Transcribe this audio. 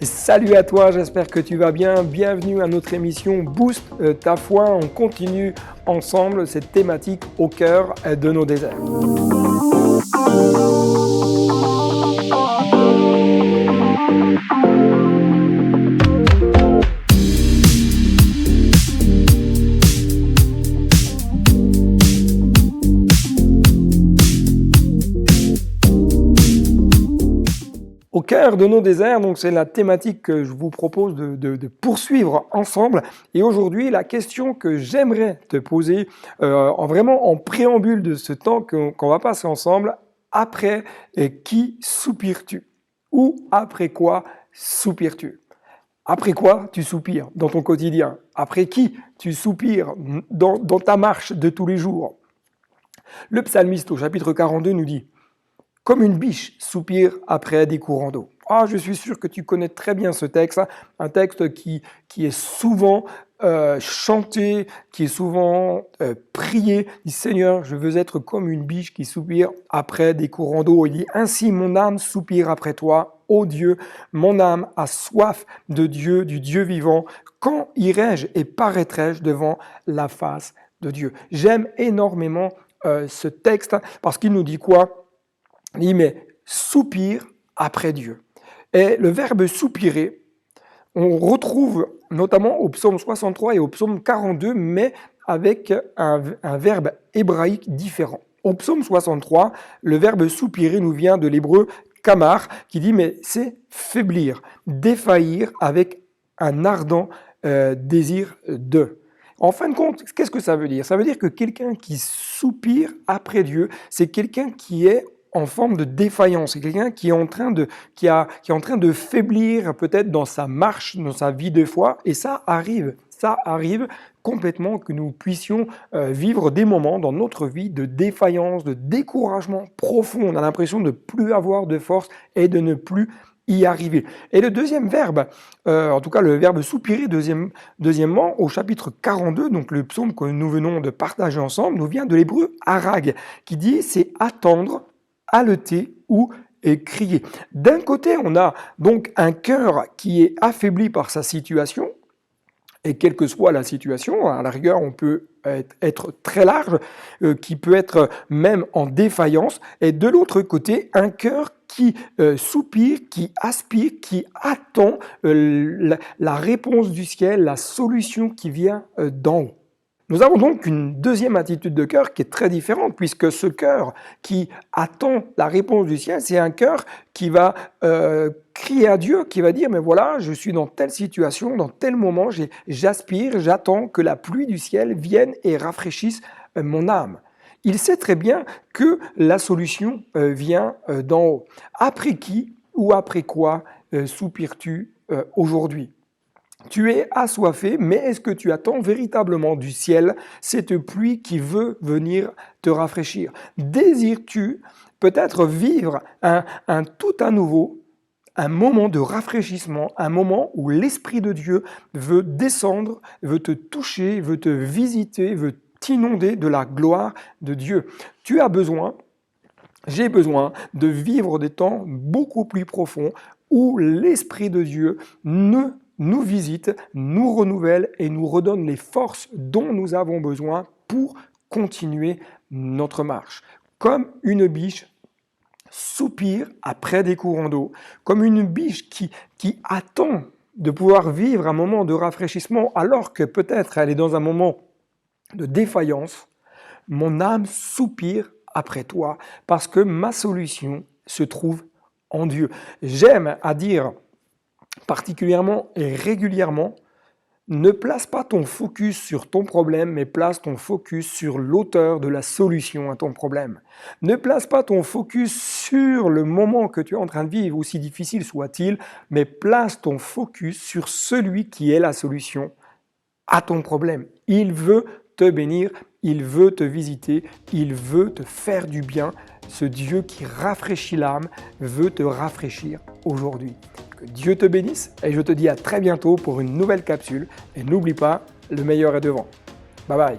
Salut à toi, j'espère que tu vas bien. Bienvenue à notre émission Boost ta foi. On continue ensemble cette thématique au cœur de nos déserts. Au cœur de nos déserts, donc c'est la thématique que je vous propose de poursuivre ensemble. Et aujourd'hui, la question que j'aimerais te poser, vraiment en préambule de ce temps qu'on va passer ensemble, après qui soupires-tu? Ou après quoi soupires-tu? Après quoi tu soupires dans ton quotidien? Après qui tu soupires dans ta marche de tous les jours? Le psalmiste au chapitre 42 nous dit: comme une biche soupire après des courants d'eau. Ah, je suis sûr que tu connais très bien ce texte, un texte qui est souvent chanté, qui est souvent prié. Il dit: Seigneur, je veux être comme une biche qui soupire après des courants d'eau. Il dit: ainsi mon âme soupire après toi, ô Dieu, mon âme a soif de Dieu, du Dieu vivant. Quand irai-je et paraîtrai-je devant la face de Dieu? J'aime énormément ce texte parce qu'il nous dit quoi? Il dit: mais soupire après Dieu. Et le verbe soupirer, on retrouve notamment au psaume 63 et au psaume 42, mais avec un verbe hébraïque différent. Au psaume 63, le verbe soupirer nous vient de l'hébreu kamar, qui dit: mais c'est faiblir, défaillir avec un ardent désir de. En fin de compte, qu'est-ce que ça veut dire? Ça veut dire que quelqu'un qui soupire après Dieu, c'est quelqu'un qui est en forme de défaillance, c'est quelqu'un qui est en train de faiblir peut-être dans sa marche, dans sa vie de foi, et ça arrive complètement que nous puissions vivre des moments dans notre vie de défaillance, de découragement profond. On a l'impression de ne plus avoir de force et de ne plus y arriver. Et le deuxième verbe, en tout cas le verbe soupirer, deuxièmement, au chapitre 42, donc le psaume que nous venons de partager ensemble, nous vient de l'hébreu arag, qui dit: c'est attendre, haleter ou crier. D'un côté, on a donc un cœur qui est affaibli par sa situation, et quelle que soit la situation, à la rigueur, on peut être très large, qui peut être même en défaillance, et de l'autre côté, un cœur qui soupire, qui aspire, qui attend la réponse du ciel, la solution qui vient d'en haut. Nous avons donc une deuxième attitude de cœur qui est très différente, puisque ce cœur qui attend la réponse du ciel, c'est un cœur qui va crier à Dieu, qui va dire: mais voilà, je suis dans telle situation, dans tel moment, j'aspire, j'attends que la pluie du ciel vienne et rafraîchisse mon âme. Il sait très bien que la solution vient d'en haut. Après qui ou après quoi soupires-tu aujourd'hui? Tu es assoiffé, mais est-ce que tu attends véritablement du ciel cette pluie qui veut venir te rafraîchir? Désires-tu peut-être vivre un tout à nouveau, un moment de rafraîchissement, un moment où l'Esprit de Dieu veut descendre, veut te toucher, veut te visiter, veut t'inonder de la gloire de Dieu? Tu as besoin, j'ai besoin de vivre des temps beaucoup plus profonds où l'Esprit de Dieu nous visite, nous renouvelle et nous redonne les forces dont nous avons besoin pour continuer notre marche. Comme une biche soupire après des courants d'eau, comme une biche qui attend de pouvoir vivre un moment de rafraîchissement alors que peut-être elle est dans un moment de défaillance, mon âme soupire après toi parce que ma solution se trouve en Dieu. J'aime à dire particulièrement et régulièrement: ne place pas ton focus sur ton problème, mais place ton focus sur l'auteur de la solution à ton problème. Ne place pas ton focus sur le moment que tu es en train de vivre, aussi difficile soit-il, mais place ton focus sur celui qui est la solution à ton problème. Il veut te bénir, il veut te visiter, il veut te faire du bien. Ce Dieu qui rafraîchit l'âme veut te rafraîchir aujourd'hui. Que Dieu te bénisse et je te dis à très bientôt pour une nouvelle capsule. Et n'oublie pas, le meilleur est devant. Bye bye.